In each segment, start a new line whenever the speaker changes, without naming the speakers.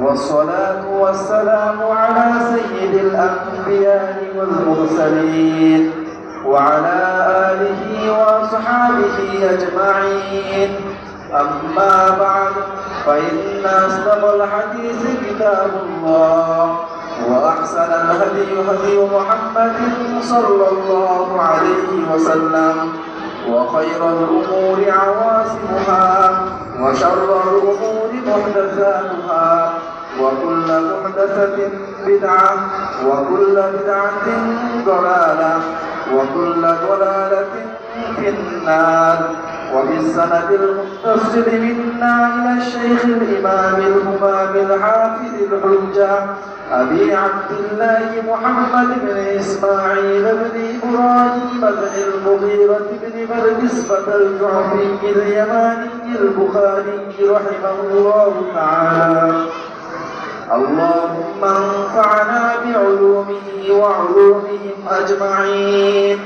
والصلاة والسلام على سيد الأنبياء والمرسلين وعلى آله وأصحابه أجمعين. أما بعد، فإن أصدق الحديث كتاب الله، وأحسن الهدي هدي محمد صلى الله عليه وسلم، وخير الأمور عواسمها، وشر الأمور محدثاتها، وكل محدثة بدعة، وكل بدعة ضلالة، وكل ضلالة في النار. وبالسند المتصل منا إلى الشيخ الإمام الهمام الحافظ الحجة أبي عبد الله محمد بن إسماعيل بن إبراهيم بن المغيرة بن بردسبة الجعفي اليماني البخاري رحمه الله تعالى. اللهم انفعنا بعلومه وعلومهم أجمعين،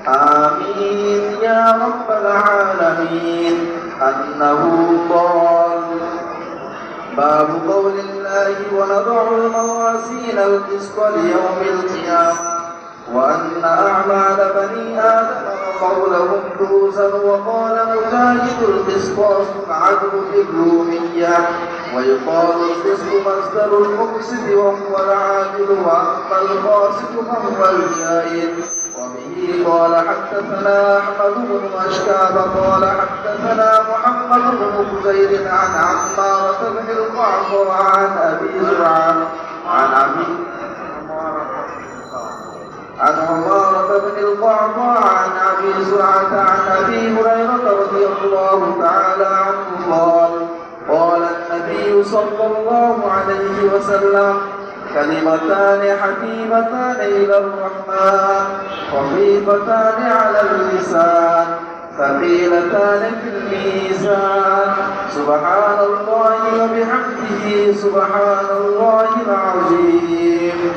آمين يا رب العالمين. أنه قال: باب قول الله: ونضع الموازين القسط ليوم القيامة وأن أعمال بني آدم وقولهم توزن. وقال مجاهد: القسطاس العدل في الرومية، ويقال القسط مصدر المقسط وهو العادل، وأما القاسط فهو الجائر. وبه قال حدثنا أحمد بن أشكاب قال حدثنا محمد بن خزير عن عمارة بن القعقاع عن أبي زرعة عن عمارة بن القعقاع عن أبي زرعة عن أبي هريرة رضي الله تعالى عنه قال: قال النبي صلى الله عليه وسلم: كلمتان حكيمتان إلى الرحمن، خفيفتان على اللسان، ثقيلتان في الميزان، سبحان الله وبحمده سبحان الله العظيم.